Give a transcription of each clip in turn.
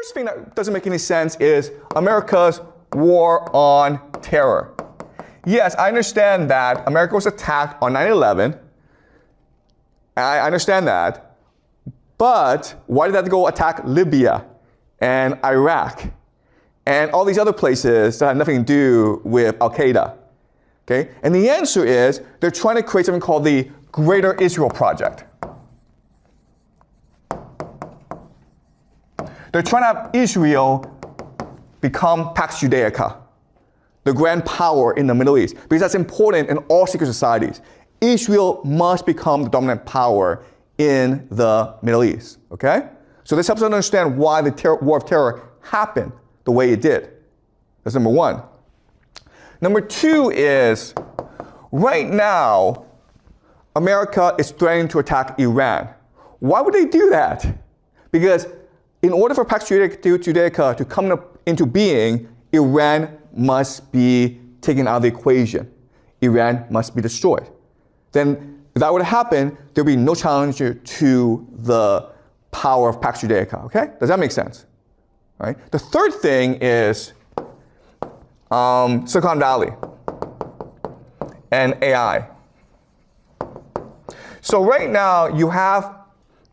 first thing that doesn't make any sense is America's war on terror. Yes, I understand that America was attacked on 9/11. I understand that. But why did that go attack Libya and Iraq and all these other places that had nothing to do with Al-Qaeda? Okay? And the answer is they're trying to create something called the Greater Israel Project. They're trying to have Israel become Pax Judaica, the grand power in the Middle East, because that's important in all secret societies. Israel must become the dominant power in the Middle East, okay? So this helps us understand why the war of terror happened the way it did. That's number one. Number two is, right now, America is threatening to attack Iran. Why would they do that? Because in order for Pax Judaica to come into being, Iran must be taken out of the equation. Iran must be destroyed. Then, if that were to happen, there would be no challenge to the power of Pax Judaica, okay? Does that make sense? All right? The third thing is Silicon Valley and AI. So right now, you have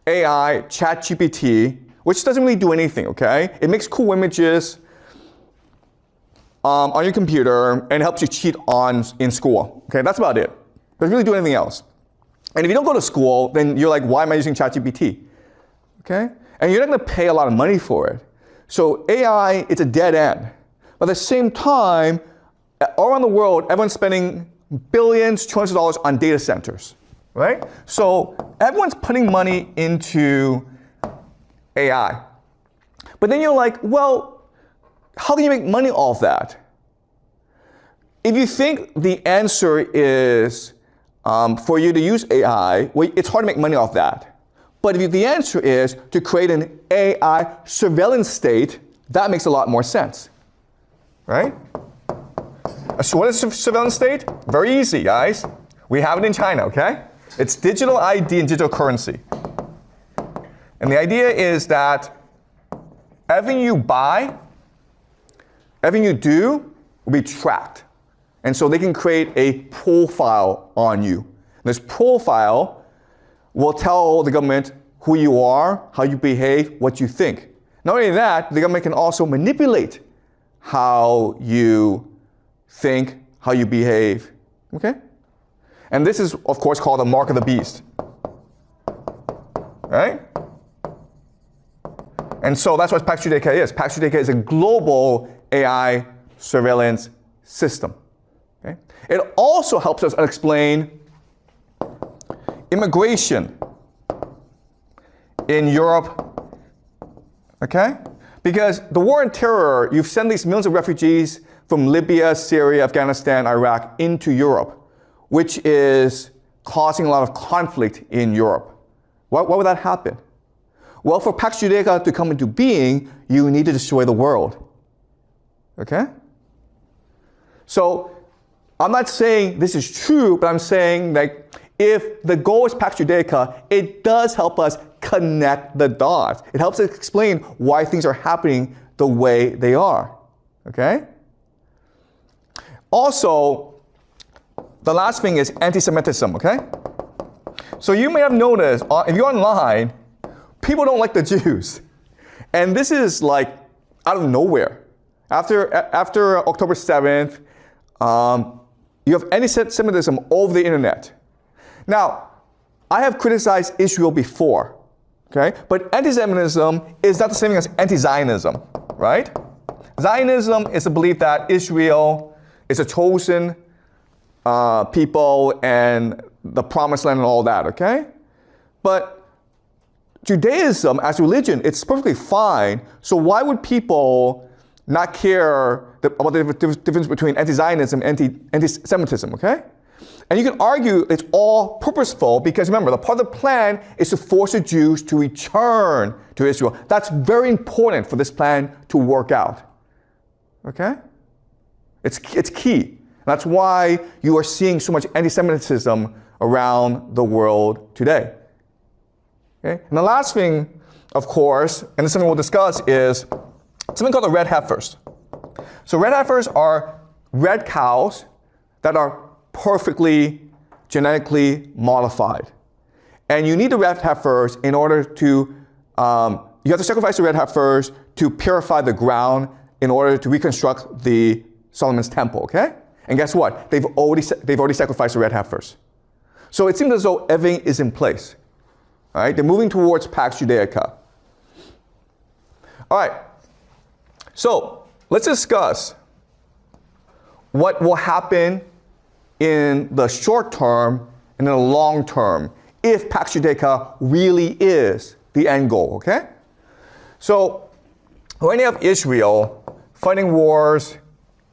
AI, ChatGPT, which doesn't really do anything, okay? It makes cool images on your computer and helps you cheat in school, okay? That's about it. It doesn't really do anything else. And if you don't go to school, then you're like, why am I using ChatGPT? Okay? And you're not going to pay a lot of money for it. So AI, it's a dead end. But at the same time, all around the world, everyone's spending billions, trillions of dollars on data centers, right? So everyone's putting money into AI. But then you're like, well, how can you make money off that? If you think the answer is for you to use AI, well, it's hard to make money off that. But if the answer is to create an AI surveillance state, that makes a lot more sense, right? So what is a surveillance state? Very easy, guys. We have it in China, okay? It's digital ID and digital currency. And the idea is that everything you buy, everything you do will be tracked. And so they can create a profile on you. This profile will tell the government who you are, how you behave, what you think. Not only that, the government can also manipulate how you think, how you behave, okay? And this is, of course, called the mark of the beast, right? And so that's what Pax Judaica is. Pax Judaica is a global AI surveillance system. Okay? It also helps us explain immigration in Europe, okay? Because the war on terror, you've sent these millions of refugees from Libya, Syria, Afghanistan, Iraq into Europe, which is causing a lot of conflict in Europe. Why would that happen? Well, for Pax Judaica to come into being, you need to destroy the world, okay? So I'm not saying this is true, but I'm saying that if the goal is Pax Judaica, it does help us connect the dots. It helps us explain why things are happening the way they are, okay? Also, the last thing is anti-Semitism, okay? So you may have noticed, if you're online, people don't like the Jews. And this is like out of nowhere. After October 7th, you have anti-Semitism over the internet. Now, I have criticized Israel before, okay? But anti-Semitism is not the same thing as anti-Zionism, right? Zionism is the belief that Israel is a chosen people and the promised land and all that, okay? But Judaism as religion, it's perfectly fine. So why would people not care about the difference between anti-Zionism and anti-Semitism, okay? And you can argue it's all purposeful because remember, the part of the plan is to force the Jews to return to Israel. That's very important for this plan to work out, okay? It's key. That's why you are seeing so much anti-Semitism around the world today. Okay? And the last thing of course, and this is something we'll discuss, is something called the red heifers. So red heifers are red cows that are perfectly genetically modified. And you need the red heifers in order to, you have to sacrifice the red heifers to purify the ground in order to reconstruct the Solomon's temple, okay? And guess what? They've already sacrificed the red heifers. So it seems as though everything is in place. All right, they're moving towards Pax Judaica. All right, so let's discuss what will happen in the short term and in the long term if Pax Judaica really is the end goal, okay? So right now you have Israel fighting wars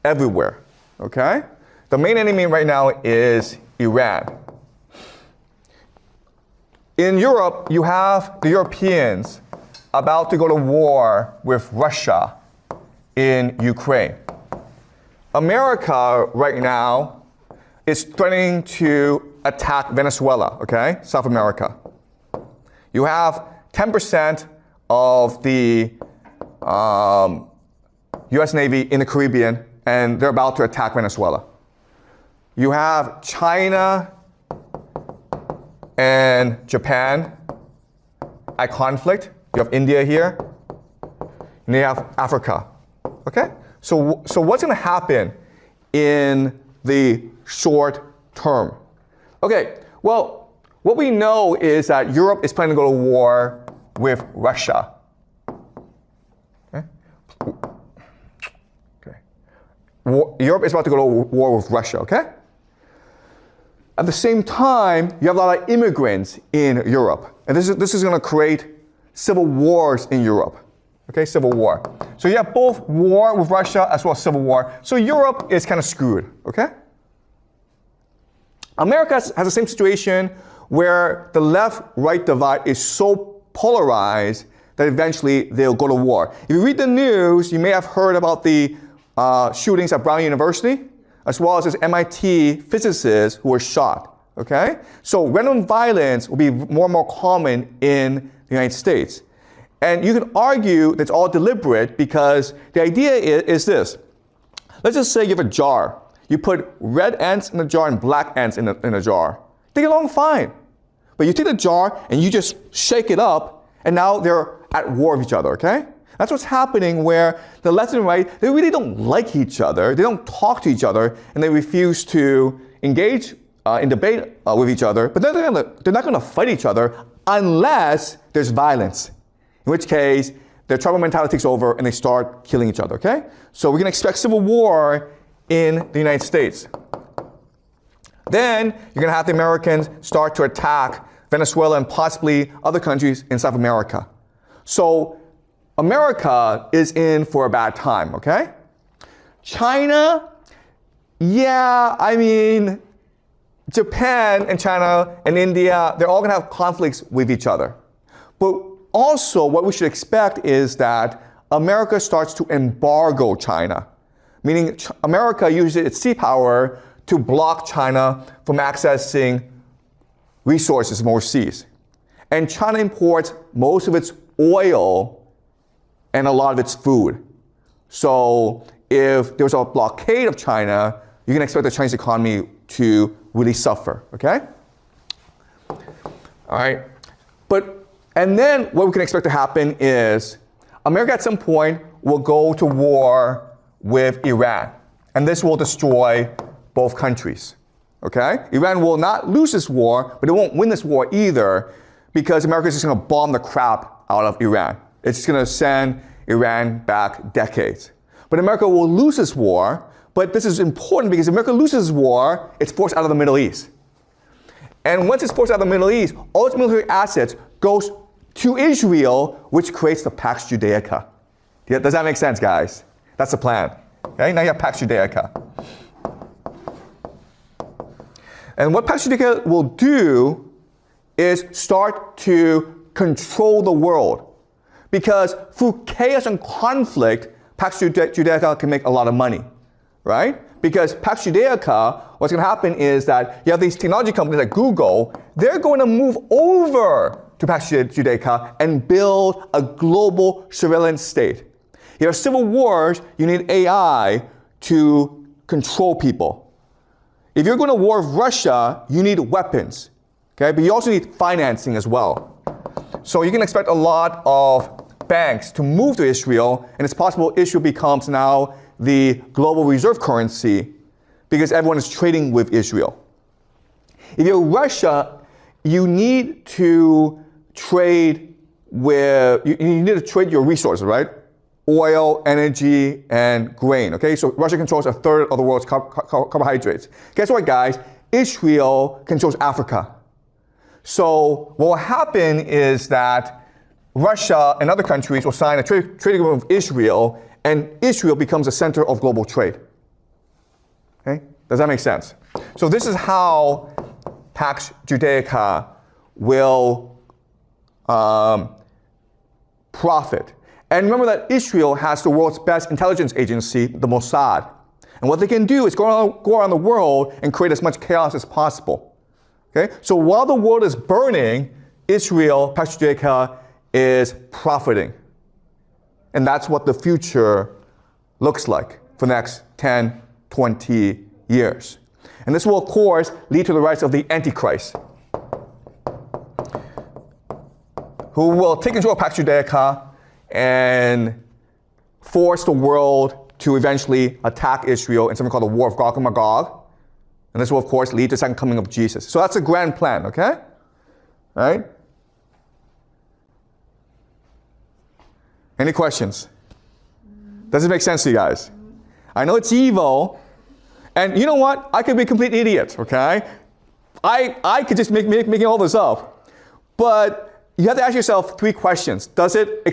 everywhere, okay? The main enemy right now is Iran. In Europe, you have the Europeans about to go to war with Russia in Ukraine. America right now is threatening to attack Venezuela, okay? South America. You have 10% of the US Navy in the Caribbean, and they're about to attack Venezuela. You have China and Japan at conflict. You have India here, and you have Africa, okay? So what's gonna happen in the short term? Okay, well, what we know is that Europe is planning to go to war with Russia. Okay. Europe is about to go to war with Russia, okay? At the same time, you have a lot of immigrants in Europe. And this is going to create civil wars in Europe. Okay, civil war. So you have both war with Russia as well as civil war. So Europe is kind of screwed, okay? America has the same situation where the left-right divide is so polarized that eventually they'll go to war. If you read the news, you may have heard about the shootings at Brown University, as well as this MIT physicist who was shot, okay? So random violence will be more and more common in the United States. And you can argue that it's all deliberate because the idea is this. Let's just say you have a jar. You put red ants in a jar and black ants in a jar. They get along fine. But you take the jar and you just shake it up, and now they're at war with each other, okay? That's what's happening where the left and right, they really don't like each other. They don't talk to each other, and they refuse to engage in debate with each other. But they're not going to fight each other unless there's violence, in which case their tribal mentality takes over and they start killing each other, okay? So we can expect civil war in the United States. Then you're going to have the Americans start to attack Venezuela and possibly other countries in South America. So America is in for a bad time, okay? China, yeah, I mean, Japan and China and India, they're all going to have conflicts with each other. But also what we should expect is that America starts to embargo China, meaning America uses its sea power to block China from accessing resources from overseas. And China imports most of its oil and a lot of its food. So if there's a blockade of China, you can expect the Chinese economy to really suffer, okay? All right, and then what we can expect to happen is America at some point will go to war with Iran, and this will destroy both countries, okay? Iran will not lose this war, but it won't win this war either because America is just gonna bomb the crap out of Iran. It's just gonna send Iran back decades. But America will lose this war, but this is important because if America loses war, it's forced out of the Middle East. And once it's forced out of the Middle East, all its military assets goes to Israel, which creates the Pax Judaica. Does that make sense, guys? That's the plan. Okay, now you have Pax Judaica. And what Pax Judaica will do is start to control the world. Because through chaos and conflict, Pax Judaica can make a lot of money, right? Because Pax Judaica, what's going to happen is that you have these technology companies like Google, they're going to move over to Pax Judaica and build a global surveillance state. If you have civil wars, you need AI to control people. If you're going to war with Russia, you need weapons. Okay? But you also need financing as well. So you can expect a lot of banks to move to Israel, and it's possible Israel becomes now the global reserve currency because everyone is trading with Israel. If you're Russia, you need to trade with, you need to trade your resources, right? Oil, energy, and grain, okay? So Russia controls a third of the world's carbohydrates. Guess what, guys? Israel controls Africa. So what will happen is that Russia and other countries will sign a trade agreement with Israel, and Israel becomes the center of global trade. Okay? Does that make sense? So this is how Pax Judaica will profit. And remember that Israel has the world's best intelligence agency, the Mossad. And what they can do is go around the world and create as much chaos as possible. Okay? So while the world is burning, Israel, Pax Judaica, is profiting. And that's what the future looks like for the next 10, 20 years. And this will, of course, lead to the rise of the Antichrist, who will take control of Pax Judaica and force the world to eventually attack Israel in something called the War of Gog and Magog. And this will, of course, lead to the second coming of Jesus. So that's a grand plan, okay? All right? Any questions? Does it make sense to you guys? I know it's evil, and you know what? I could be a complete idiot, okay? I could just making all this up. But you have to ask yourself 3 questions. Does it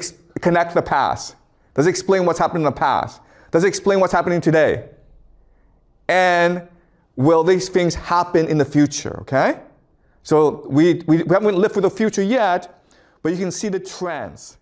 connect the past? Does it explain what's happened in the past? Does it explain what's happening today? And will these things happen in the future, okay? So we haven't lived through the future yet, but you can see the trends.